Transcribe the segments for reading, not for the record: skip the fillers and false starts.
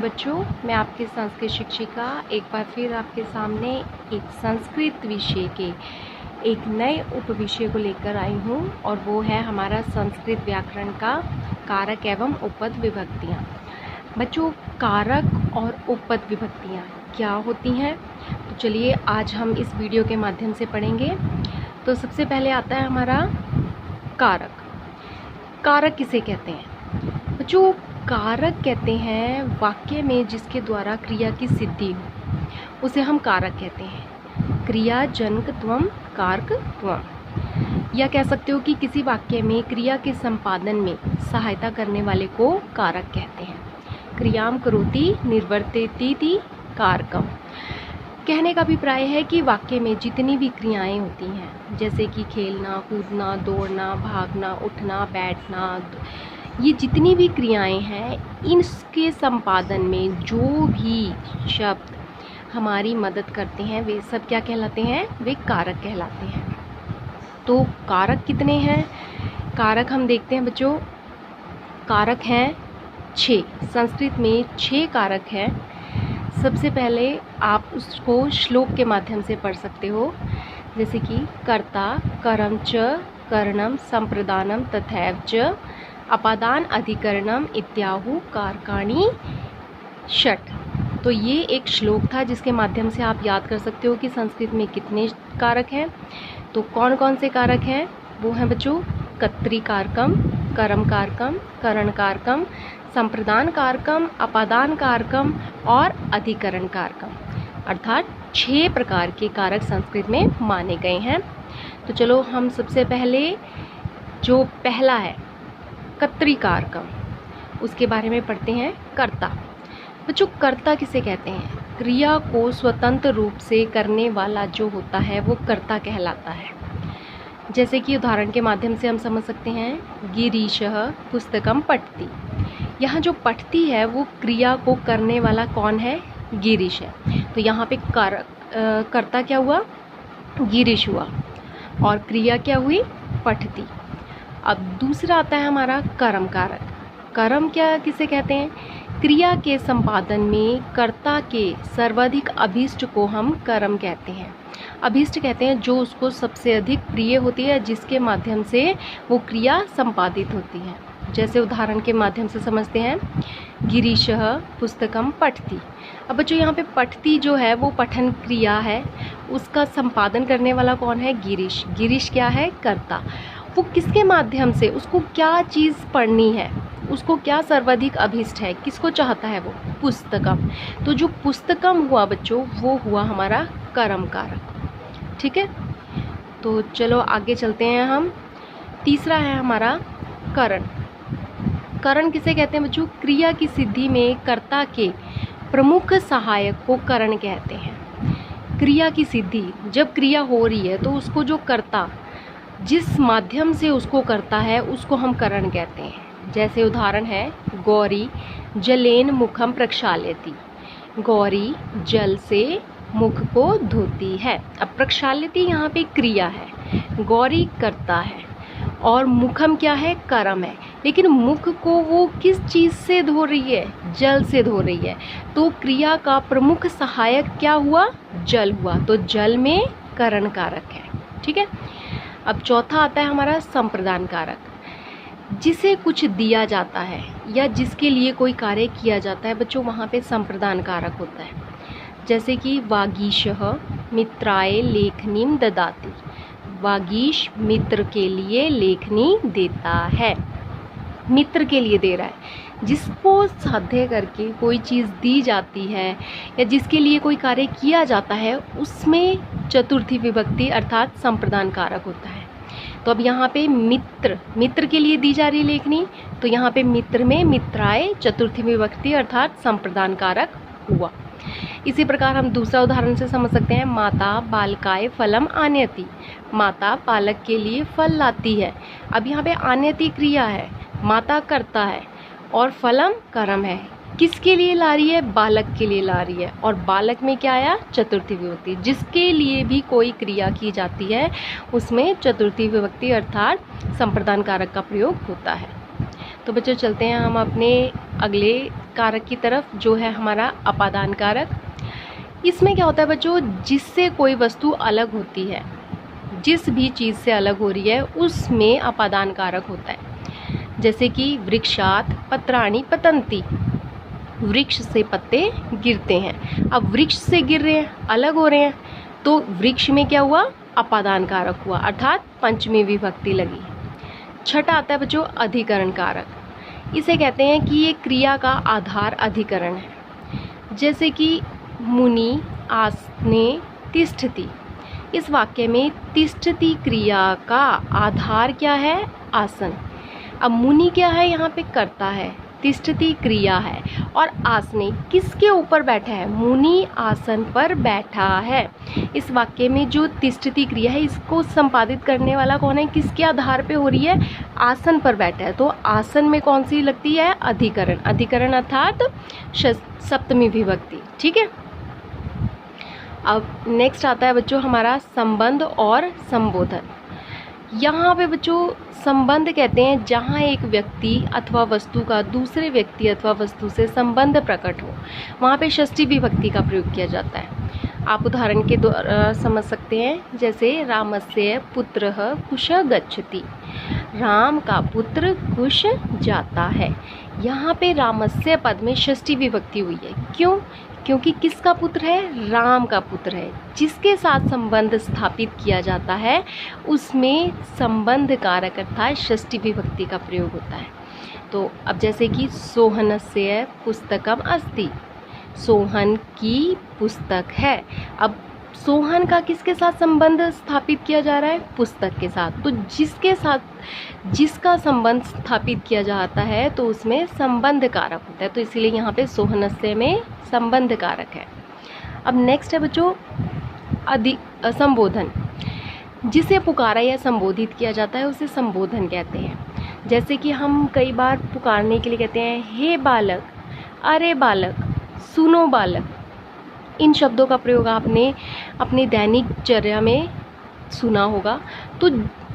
बच्चों, मैं आपकी संस्कृत शिक्षिका एक बार फिर आपके सामने एक संस्कृत विषय के एक नए उपविषय को लेकर आई हूँ और वो है हमारा संस्कृत व्याकरण का कारक एवं उपपद विभक्तियाँ। बच्चों, कारक और उपपद विभक्तियाँ क्या होती हैं, तो चलिए आज हम इस वीडियो के माध्यम से पढ़ेंगे। तो सबसे पहले आता है हमारा कारक। कारक किसे कहते हैं बच्चों? कारक कहते हैं वाक्य में जिसके द्वारा क्रिया की सिद्धि हो, उसे हम कारक कहते हैं। क्रिया जनक त्वम कारक त्वम, या कह सकते हो कि किसी वाक्य में क्रिया के संपादन में सहायता करने वाले को कारक कहते हैं। क्रियाम करोति निर्वर्तेति कारकम। कहने का अभिप्राय है कि वाक्य में जितनी भी क्रियाएं होती हैं, जैसे कि खेलना, कूदना, दौड़ना, भागना, उठना, बैठना, ये जितनी भी क्रियाएं हैं, इनके संपादन में जो भी शब्द हमारी मदद करते हैं वे सब क्या कहलाते हैं? वे कारक कहलाते हैं। तो कारक कितने हैं? कारक हम देखते हैं बच्चों, कारक हैं 6। संस्कृत में 6 कारक हैं। सबसे पहले आप उसको श्लोक के माध्यम से पढ़ सकते हो, जैसे कि कर्ता, करम च, करणम, संप्रदानम तथैव च, अपादान अधिकरणम इत्याहु कारकाणि षट्। तो ये एक श्लोक था जिसके माध्यम से आप याद कर सकते हो कि संस्कृत में कितने कारक हैं। तो कौन कौन से कारक हैं? वो हैं बच्चों कर्तृ कारकम, कर्म कारकम, करण कारकम, संप्रदान कारकम, अपादान कारकम और अधिकरण कारकम। अर्थात 6 प्रकार के कारक संस्कृत में माने गए हैं। तो चलो हम सबसे पहले जो पहला है कर्तृ कारकम, उसके बारे में पढ़ते हैं। कर्ता। बच्चों, कर्ता किसे कहते हैं? क्रिया को स्वतंत्र रूप से करने वाला जो होता है वो कर्ता कहलाता है। जैसे कि उदाहरण के माध्यम से हम समझ सकते हैं, गिरीशः पुस्तकम पठति। यहाँ जो पठति है वो क्रिया को करने वाला कौन है? गिरीश है। तो यहाँ पे कर्ता क्या हुआ? गिरीश हुआ और क्रिया क्या हुई? पठति। अब दूसरा आता है हमारा कर्म कारक। कर्म क्या किसे कहते हैं? क्रिया के संपादन में कर्ता के सर्वाधिक अभीष्ट को हम कर्म कहते हैं। अभीष्ट कहते हैं जो उसको सबसे अधिक प्रिय होती है, जिसके माध्यम से वो क्रिया संपादित होती है। जैसे उदाहरण के माध्यम से समझते हैं, गिरीशः पुस्तकम पठति। अब बच्चों यहाँ पे पठति जो है वो पठन क्रिया है, उसका संपादन करने वाला कौन है? गिरीश। गिरीश क्या है? कर्ता। वो किसके माध्यम से, उसको क्या चीज़ पढ़नी है, उसको क्या सर्वाधिक अभीष्ट है, किसको चाहता है वो? पुस्तकम। तो जो पुस्तकम हुआ बच्चों वो हुआ हमारा कर्म कारक। ठीक है, तो चलो आगे चलते हैं हम। तीसरा है हमारा करण। करण किसे कहते हैं बच्चों? क्रिया की सिद्धि में कर्ता के प्रमुख सहायक को करण कहते हैं। क्रिया की सिद्धि, जब क्रिया हो रही है तो उसको जो कर्ता जिस माध्यम से उसको करता है उसको हम करण कहते हैं। जैसे उदाहरण है, गौरी जलेन मुखम प्रक्षाल्यति। गौरी जल से मुख को धोती है। अब प्रक्षाल्यति यहाँ पे क्रिया है, गौरी करता है और मुखम क्या है? कर्म है। लेकिन मुख को वो किस चीज़ से धो रही है? जल से धो रही है। तो क्रिया का प्रमुख सहायक क्या हुआ? जल हुआ। तो जल में करण कारक है। ठीक है, अब चौथा आता है हमारा संप्रदान कारक। जिसे कुछ दिया जाता है या जिसके लिए कोई कार्य किया जाता है बच्चों, वहाँ पे संप्रदान कारक होता है। जैसे कि वागीशः मित्राय लेखनीम ददाति। वागीश मित्र के लिए लेखनी देता है, मित्र के लिए दे रहा है। जिसको साध्य करके कोई चीज़ दी जाती है या जिसके लिए कोई कार्य किया जाता है, उसमें चतुर्थी विभक्ति अर्थात संप्रदान कारक होता है। तो अब यहाँ पे मित्र, मित्र के लिए दी जा रही लेखनी, तो यहाँ पे मित्र में मित्राय चतुर्थी विभक्ति अर्थात संप्रदान कारक हुआ। इसी प्रकार हम दूसरा उदाहरण से समझ सकते हैं, माता बालकाय फलम आनयति। माता बालक के लिए फल लाती है। अब यहाँ पे आनयति क्रिया है, माता करता है और फलम कर्म है। किसके लिए ला रही है? बालक के लिए ला रही है। और बालक में क्या आया? चतुर्थी विभक्ति। जिसके लिए भी कोई क्रिया की जाती है उसमें चतुर्थी विभक्ति अर्थात संप्रदान कारक का प्रयोग होता है। तो बच्चों चलते हैं हम अपने अगले कारक की तरफ, जो है हमारा अपादान कारक। इसमें क्या होता है बच्चों, जिससे कोई वस्तु अलग होती है, जिस भी चीज़ से अलग हो रही है उसमें अपादान कारक होता है। जैसे कि वृक्षात पत्राणि पतन्ति, वृक्ष से पत्ते गिरते हैं। अब वृक्ष से गिर रहे हैं, अलग हो रहे हैं, तो वृक्ष में क्या हुआ, अपादान कारक हुआ, अर्थात पंचमी विभक्ति लगी। छठा आता है बच्चों अधिकरण कारक। इसे कहते हैं कि ये क्रिया का आधार अधिकरण है। जैसे कि मुनि आसने तिष्ठति, इस वाक्य में तिष्ठति क्रिया का आधार क्या है, आसन। अब मुनि क्या है, यहाँ पे कर्ता है, तिष्ठति क्रिया है, और आसने किसके ऊपर बैठा है, मुनि आसन पर बैठा है। इस वाक्य में जो तिष्ठति क्रिया है, इसको संपादित करने वाला कौन है, किसके आधार पे हो रही है, आसन पर बैठा है। तो आसन में कौन सी लगती है, अधिकरण। अधिकरण अर्थात सप्तमी विभक्ति। ठीक है। अब नेक्स्ट आता है बच्चों हमारा संबंध और संबोधन। यहाँ पे बच्चों संबंध कहते हैं जहाँ एक व्यक्ति अथवा वस्तु का दूसरे व्यक्ति अथवा वस्तु से संबंध प्रकट हो, वहाँ पे षष्ठी विभक्ति का प्रयोग किया जाता है। आप उदाहरण के द्वारा समझ सकते हैं, जैसे रामस्य पुत्रः कुश गच्छति, राम का पुत्र कुश जाता है। यहाँ पे रामस्य पद में षष्ठी विभक्ति हुई है। क्यों? क्योंकि किसका पुत्र है, राम का पुत्र है। जिसके साथ संबंध स्थापित किया जाता है उसमें संबंध कारक अर्थात षष्ठी विभक्ति का प्रयोग होता है। तो अब जैसे कि सोहनस्य पुस्तकम अस्ति, सोहन की पुस्तक है। अब सोहन का किसके साथ संबंध स्थापित किया जा रहा है, पुस्तक के साथ। तो जिसके साथ जिसका संबंध स्थापित किया जाता है तो उसमें संबंध कारक होता है। तो इसीलिए यहाँ पे सोहनस्य में संबंध कारक है। अब नेक्स्ट है बच्चों संबोधन। जिसे पुकारा या संबोधित किया जाता है उसे संबोधन कहते हैं। जैसे कि हम कई बार पुकारने के लिए कहते हैं, हे बालक, अरे बालक, सुनो बालक। इन शब्दों का प्रयोग आपने अपने दैनिक चर्या में सुना होगा। तो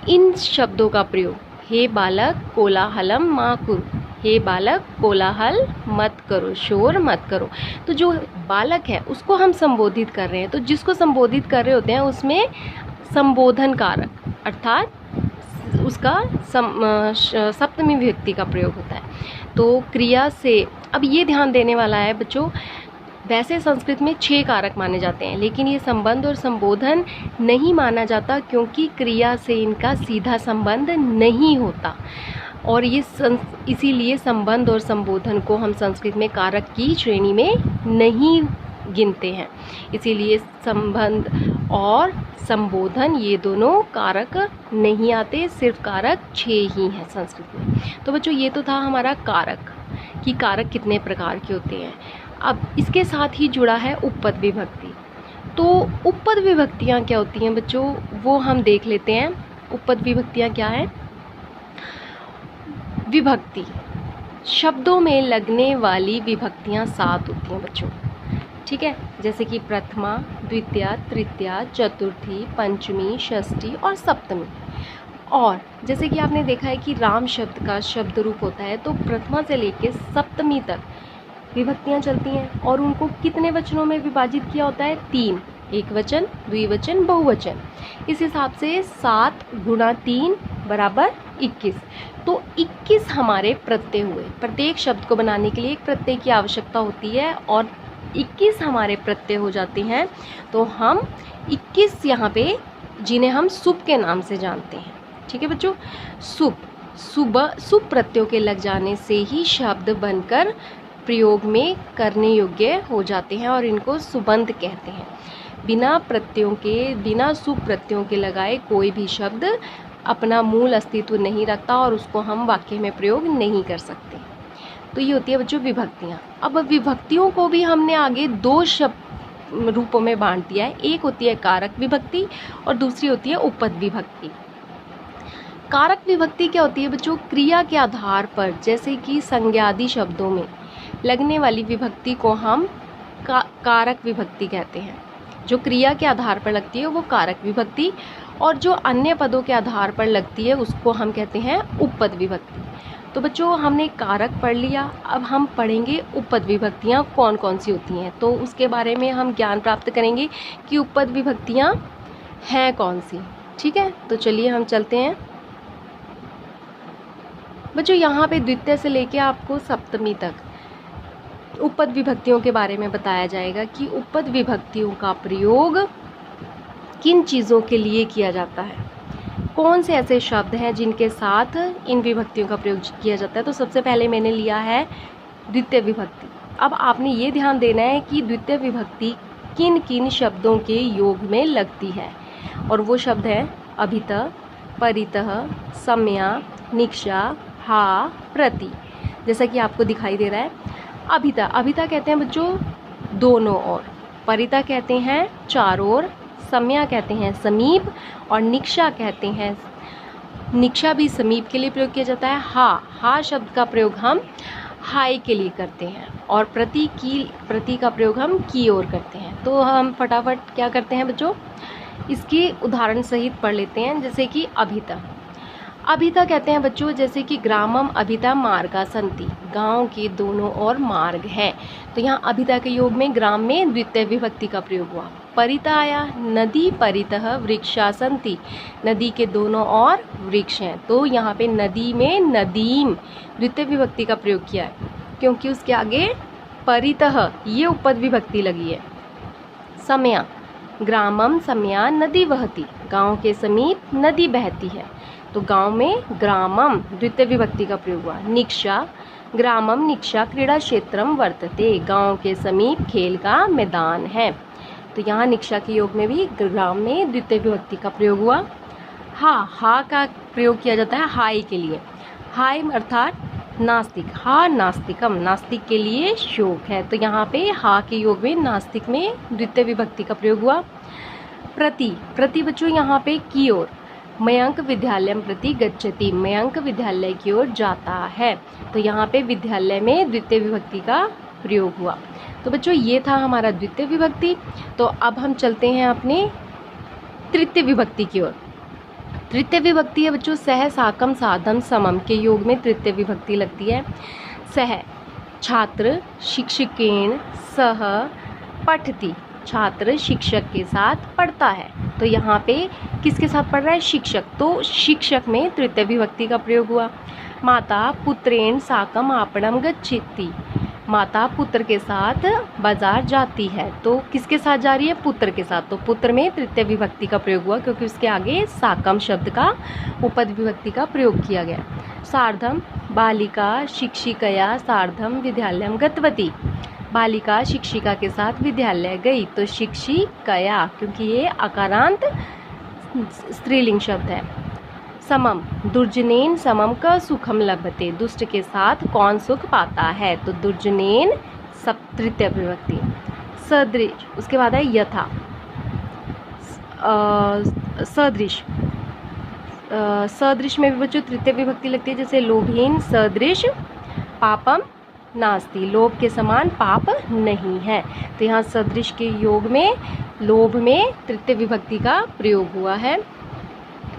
इन शब्दों का प्रयोग, हे बालक कोलाहलम मा कुरु, हे बालक कोलाहल मत करो, शोर मत करो। तो जो बालक है उसको हम संबोधित कर रहे हैं, तो जिसको संबोधित कर रहे होते हैं उसमें संबोधन कारक अर्थात उसका सप्तमी विभक्ति का प्रयोग होता है। तो क्रिया से, अब ये ध्यान देने वाला है बच्चों, वैसे संस्कृत में 6 कारक माने जाते हैं, लेकिन ये संबंध और संबोधन नहीं माना जाता क्योंकि क्रिया से इनका सीधा संबंध नहीं होता। और ये इसीलिए संबंध और संबोधन को हम संस्कृत में कारक की श्रेणी में नहीं गिनते हैं। इसीलिए संबंध और संबोधन ये दोनों कारक नहीं आते, सिर्फ कारक 6 ही हैं संस्कृत में। तो बच्चों ये तो था हमारा कारक कि कारक कितने प्रकार के होते हैं। अब इसके साथ ही जुड़ा है उपपद विभक्ति। तो उपपद विभक्तियाँ क्या होती हैं बच्चों, वो हम देख लेते हैं। उपपद विभक्तियाँ क्या है? विभक्ति, शब्दों में लगने वाली विभक्तियाँ 7 होती हैं बच्चों। ठीक है, जैसे कि प्रथमा, द्वितीया, तृतीया, चतुर्थी, पंचमी, षष्ठी और सप्तमी। और जैसे कि आपने देखा है कि राम शब्द का शब्द रूप होता है, तो प्रथमा से लेकर सप्तमी तक विभक्तियाँ चलती हैं और उनको कितने वचनों में विभाजित किया होता है? 3, एक वचन, द्विवचन, बहुवचन। इस हिसाब से 7 गुणा 3 बराबर 21। तो 21 हमारे प्रत्यय हुए। प्रत्येक शब्द को बनाने के लिए एक प्रत्यय की आवश्यकता होती है और 21 हमारे प्रत्यय हो जाते हैं। तो हम 21 यहाँ पे, जिन्हें हम सुप के नाम से जानते हैं। ठीक है बच्चों, सुप, सुबह, सुप प्रत्ययों के लग जाने से ही शब्द बनकर प्रयोग में करने योग्य हो जाते हैं और इनको सुबंध कहते हैं। बिना प्रत्ययों के, बिना सुप प्रत्ययों के लगाए कोई भी शब्द अपना मूल अस्तित्व नहीं रखता और उसको हम वाक्य में प्रयोग नहीं कर सकते। तो ये होती है बच्चों विभक्तियाँ। अब विभक्तियों को भी हमने आगे 2 शब्द रूपों में बांट दिया है। एक होती है कारक विभक्ति और दूसरी होती है उपपद विभक्ति। कारक विभक्ति क्या होती है बच्चों? क्रिया के आधार पर, जैसे कि संज्ञादि शब्दों में लगने वाली विभक्ति को हम कारक विभक्ति कहते हैं। जो क्रिया के आधार पर लगती है वो कारक विभक्ति, और जो अन्य पदों के आधार पर लगती है उसको हम कहते हैं उपपद विभक्ति। तो बच्चों हमने कारक पढ़ लिया, अब हम पढ़ेंगे उपपद विभक्तियाँ कौन कौन सी होती हैं, तो उसके बारे में हम ज्ञान प्राप्त करेंगे कि उपपद विभक्तियाँ हैं कौन सी। ठीक है, तो चलिए हम चलते हैं। बच्चों यहाँ पे द्वितीय से लेके आपको सप्तमी तक उपपद विभक्तियों के बारे में बताया जाएगा कि उपपद विभक्तियों का प्रयोग किन चीज़ों के लिए किया जाता है, कौन से ऐसे शब्द हैं जिनके साथ इन विभक्तियों का प्रयोग किया जाता है। तो सबसे पहले मैंने लिया है द्वितीय विभक्ति। अब आपने ये ध्यान देना है कि द्वितीय विभक्ति किन किन शब्दों के योग में लगती है, और वो शब्द हैं अभितः, परितः, सम्या, निक्षा, हा, प्रति। जैसा कि आपको दिखाई दे रहा है, अभितः, अभितः कहते हैं बच्चों दोनों ओर, परितः कहते हैं चारों ओर, सम्या कहते हैं समीप, और निक्षा कहते हैं, निक्षा भी समीप के लिए प्रयोग किया जाता है। हा शब्द का प्रयोग हम हाय के लिए करते हैं, और प्रति का प्रयोग हम की ओर करते हैं। तो हम फटाफट क्या करते हैं बच्चों, इसके उदाहरण सहित पढ़ लेते हैं। जैसे कि अभितः, अभितः कहते हैं बच्चों जैसे कि ग्रामम अभितः मार्गा सन्ति, गांव के दोनों ओर मार्ग है। तो यहाँ अभितः के योग में ग्राम में द्वितीय विभक्ति का प्रयोग हुआ। परितः आया, नदी परितः वृक्षा सन्ति, नदी के दोनों ओर वृक्ष हैं। तो यहाँ पे नदी में नदीम द्वितीय विभक्ति का प्रयोग किया है, क्योंकि उसके आगे परितः ये उपपद विभक्ति लगी है। सम्या, ग्रामम सम्या नदी वहती, गांव के समीप नदी बहती है। तो गांव में ग्रामम द्वितीय विभक्ति का प्रयोग हुआ। निक्षा, ग्रामम निक्षा क्रीड़ा क्षेत्रम वर्तते, गांव के समीप खेल का मैदान है। तो यहाँ निक्षा के योग में भी ग्राम में द्वितीय विभक्ति का प्रयोग हुआ। हा का प्रयोग किया जाता है हाय के लिए। हाय अर्थात नास्तिक, हा नास्तिकम, नास्तिक के लिए शोक है। तो यहाँ पे हा के योग में नास्तिक में द्वितीय विभक्ति का प्रयोग हुआ। प्रति बच्चों यहाँ पे की ओर, मयंक विद्यालयम प्रति गच्छति, मयंक विद्यालय की ओर जाता है। तो यहाँ पे विद्यालय में द्वितीय विभक्ति का प्रयोग हुआ। तो बच्चों ये था हमारा द्वितीय विभक्ति। तो अब हम चलते हैं अपने तृतीय विभक्ति की ओर। तृतीय विभक्ति है बच्चों सह, साकम, साधम, समम के योग में तृतीय विभक्ति लगती है। सह, छात्र शिक्षकेन सह पठति, छात्र शिक्षक के साथ पढ़ता है। तो यहाँ पे किसके साथ पढ़ रहा है, शिक्षक। तो शिक्षक में तृतीय विभक्ति का प्रयोग हुआ। माता पुत्रेण साकम आपणम गच्छति, माता पुत्र के साथ बाजार जाती है। तो किसके साथ जा रही है, पुत्र के साथ। तो पुत्र में तृतीय विभक्ति का प्रयोग हुआ, क्योंकि उसके आगे साकम शब्द का उपपद विभक्ति का प्रयोग किया गया। सार्धम, बालिका शिक्षिकया सार्धम विद्यालयम गतवती, बालिका शिक्षिका के साथ विद्यालय गई। तो शिक्षिकया, क्योंकि ये अकारांत स्त्रीलिंग शब्द है। समम, दुर्जनेन समम का सुखम लभते, दुष्ट के साथ कौन सुख पाता है। तो दुर्जनेन सब तृतीय विभक्ति। सदृश, उसके बाद है यथा। सदृश, सदृश में भी बच्चों तृतीय विभक्ति लगती है। जैसे लोभेन सदृश पापम नास्ति, लोभ के समान पाप नहीं है। तो यहाँ सदृश के योग में लोभ में तृतीय विभक्ति का प्रयोग हुआ है।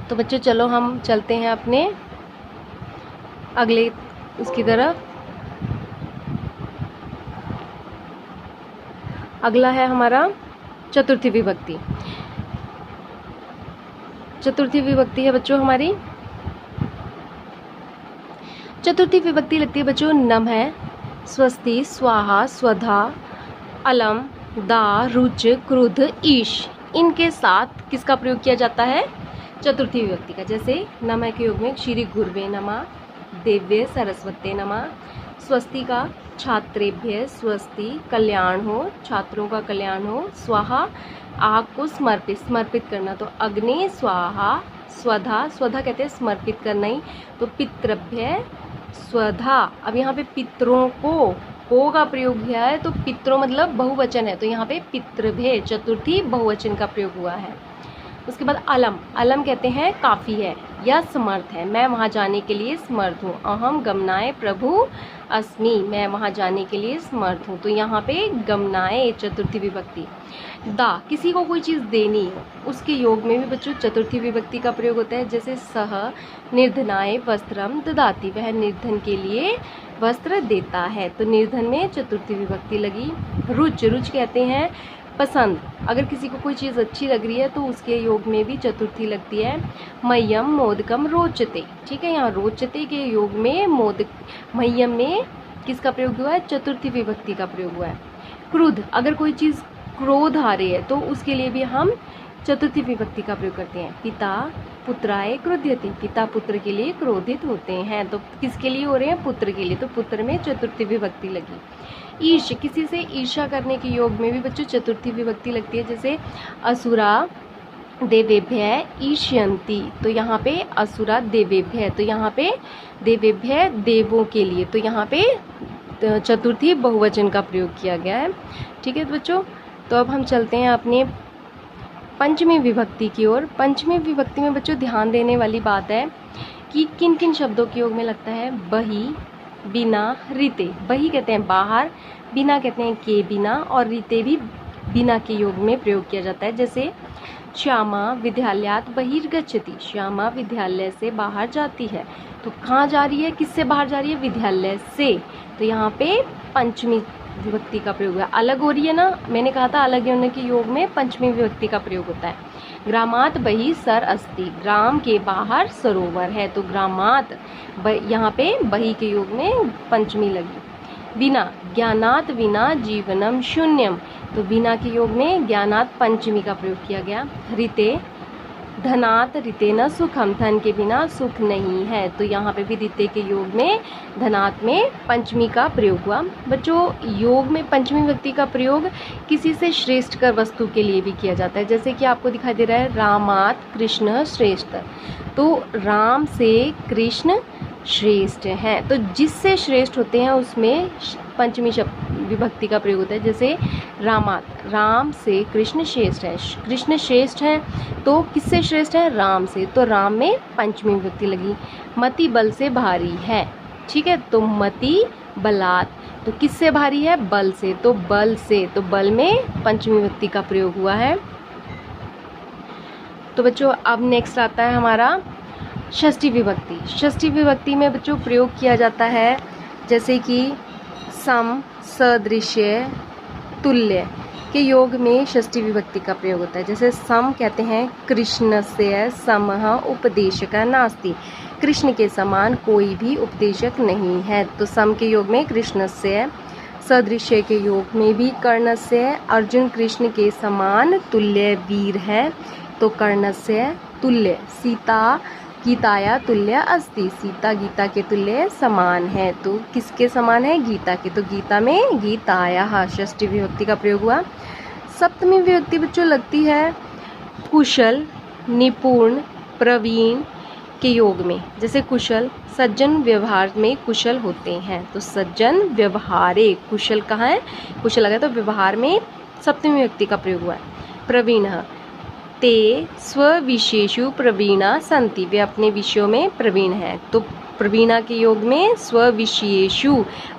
तो बच्चों चलो हम चलते हैं अपने अगले उसकी तरफ। अगला है हमारा चतुर्थी विभक्ति। चतुर्थी विभक्ति है बच्चों हमारी, चतुर्थी विभक्ति लगती है बच्चों नम है, स्वस्ति, स्वाहा, स्वधा, अलम, दा, रुच, क्रुद्ध, ईश, इनके साथ किसका प्रयोग किया जाता है, चतुर्थी विभक्ति का। जैसे नमः के योग में श्री गुरुवे नमः, देव्य सरस्वते नमः। स्वस्ति का छात्रेभ्य स्वस्ति, कल्याण हो, छात्रों का कल्याण हो। स्वाहा, आग को समर्पित करना, तो अग्नि स्वाहा। स्वधा, स्वधा कहते हैं समर्पित करना ही। तो पितृभ्य स्वधा, अब यहाँ पे पितरों को का प्रयोग किया है, तो पितरों मतलब बहुवचन है। तो यहाँ पे पितृभ्य चतुर्थी बहुवचन का प्रयोग हुआ है। उसके बाद अलम, अलम कहते हैं काफ़ी है, या समर्थ है, मैं वहाँ जाने के लिए समर्थ हूँ। अहम गमनाय प्रभु अस्मि, मैं वहाँ जाने के लिए समर्थ हूँ। तो यहाँ पे गमनाय चतुर्थी विभक्ति। दा, किसी को कोई चीज़ देनी हो, उसके योग में भी बच्चों चतुर्थी विभक्ति का प्रयोग होता है। जैसे सह निर्धनाय वस्त्रम ददाति, वह निर्धन के लिए वस्त्र देता है, तो निर्धन में चतुर्थी विभक्ति लगी। रुच, रुच कहते हैं पसंद, अगर किसी को कोई चीज़ अच्छी लग रही है तो उसके योग में भी चतुर्थी लगती है। मह्यम मोदकम रोचते, ठीक है, यहाँ रोचते के योग में मोदक, मह्यम में किसका प्रयोग हुआ है? चतुर्थी विभक्ति का प्रयोग हुआ है। क्रुद्ध, अगर कोई चीज़ क्रोध आ रही है तो उसके लिए भी हम चतुर्थी विभक्ति का प्रयोग करते हैं। पिता पुत्राय क्रुध्यति, पिता पुत्र के लिए क्रोधित होते हैं, तो किसके लिए हो रहे हैं? पुत्र के लिए, तो पुत्र में चतुर्थी विभक्ति लगी। ईर्ष्य, किसी से ईर्ष्या करने के योग में भी बच्चों चतुर्थी विभक्ति लगती है। जैसे असुरा देवेभ्य ईर्ष्यन्ति, तो यहाँ पे असुरा देवेभ्य, तो यहाँ पे देवेभ्य देवों के लिए, तो यहाँ पे चतुर्थी बहुवचन का प्रयोग किया गया है। ठीक है बच्चों, तो अब हम चलते हैं अपने पंचमी विभक्ति की ओर। पंचमी विभक्ति में बच्चों ध्यान देने वाली बात है कि किन किन शब्दों के योग में लगता है। बही, बिना, रीते। बही कहते हैं बाहर, बिना कहते हैं के बिना, और रीते भी बिना के योग में प्रयोग किया जाता है। जैसे श्यामा विद्यालयात बहिर्गच्छति, श्यामा विद्यालय से बाहर जाती है, तो कहाँ जा रही है? किससे बाहर जा रही है? विद्यालय से, तो यहाँ पे पंचमी विभक्ति का प्रयोग है। अलग हो रही है ना, मैंने कहा था अलग होने के योग में पंचमी विभक्ति का प्रयोग होता है। ग्रामात बही सर अस्ति, ग्राम के बाहर सरोवर है, तो ग्रामात यहाँ पे बही के योग में पंचमी लगी। बिना, ज्ञानात विना जीवनम शून्यम, तो बिना के योग में ज्ञानात पंचमी का प्रयोग किया गया। रीते, धनात रीतेन सुखम, धन के बिना सुख नहीं है, तो यहाँ पे भी रीते के योग में धनात में पंचमी का प्रयोग हुआ। बच्चों योग में पंचमी विभक्ति का प्रयोग किसी से श्रेष्ठ कर वस्तु के लिए भी किया जाता है। जैसे कि आपको दिखाई दे रहा है रामात कृष्ण श्रेष्ठ, तो राम से कृष्ण श्रेष्ठ हैं, तो जिससे श्रेष्ठ होते हैं उसमें पंचमी विभक्ति का प्रयोग होता है। जैसे रामात, राम से कृष्ण श्रेष्ठ है, कृष्ण श्रेष्ठ हैं, तो किससे श्रेष्ठ है? राम से, तो राम में पंचमी विभक्ति लगी। मति बल से भारी है, ठीक है, तो मति बलात्, तो किससे भारी है? बल से, तो बल से, तो बल में पंचमी विभक्ति का प्रयोग हुआ है। तो बच्चों अब नेक्स्ट आता है हमारा षष्ठी विभक्ति। षष्ठी विभक्ति में बच्चों प्रयोग किया जाता है जैसे कि सम, सदृश्य, तुल्य के योग में षष्ठी विभक्ति का प्रयोग होता है। जैसे सम कहते हैं कृष्णस्य समः उपदेशकः नास्ति, कृष्ण के समान कोई भी उपदेशक नहीं है, तो सम के योग में कृष्णस्य। सदृश्य के योग में भी कर्णस्य, अर्जुन कृष्ण के समान तुल्य वीर है, तो कर्णस्य तुल्य। सीता गीताया तुल्य अस्ति, सीता गीता के तुल्य समान है, तो किसके समान है? गीता के, तो गीता में गीताया षष्ठी विभक्ति का प्रयोग हुआ। सप्तमी विभक्ति बच्चों लगती है कुशल, निपुण, प्रवीण के योग में। जैसे कुशल, सज्जन व्यवहार में कुशल होते हैं, तो सज्जन व्यवहारे, कुशल कहाँ है? कुशल लगा, तो व्यवहार में सप्तमी विभक्ति का प्रयोग हुआ है। प्रवीण, ते स्वविशेषु प्रवीणा संति, वे अपने विषयों में प्रवीण हैं, तो प्रवीणा के योग में स्वविशेषु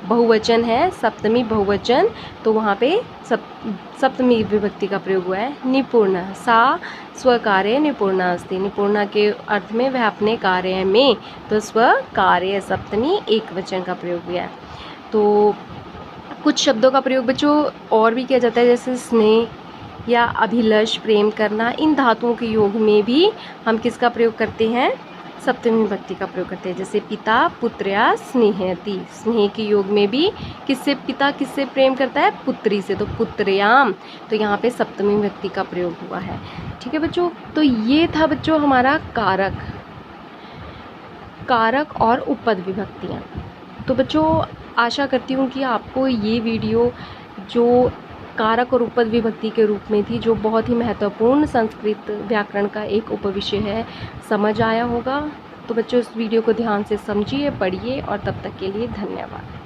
बहुवचन है, सप्तमी बहुवचन, तो वहाँ पे सप्तमी विभक्ति का प्रयोग हुआ है। निपुण, सा स्वकार्य निपुणा अस्ति, निपुणा के अर्थ में वह अपने कार्य में, तो स्वकार्य सप्तमी एक वचन का प्रयोग हुआ है। तो कुछ शब्दों का प्रयोग बच्चों और भी किया जाता है, जैसे स्नेह या अभिलाष, प्रेम करना, इन धातुओं के योग में भी हम किसका प्रयोग करते हैं? सप्तमी विभक्ति का प्रयोग करते हैं। जैसे पिता पुत्र्या स्नेहयति, स्नेह के योग में भी किससे पिता किससे प्रेम करता है? पुत्री से, तो पुत्र्याम, तो यहाँ पे सप्तमी विभक्ति का प्रयोग हुआ है। ठीक है बच्चों, तो ये था बच्चों हमारा कारक और उपपद विभक्तियाँ। तो बच्चों आशा करती हूँ कि आपको ये वीडियो जो कारक और उपपद विभक्ति के रूप में थी, जो बहुत ही महत्वपूर्ण संस्कृत व्याकरण का एक उपविषय है, समझ आया होगा। तो बच्चों इस वीडियो को ध्यान से समझिए, पढ़िए, और तब तक के लिए धन्यवाद।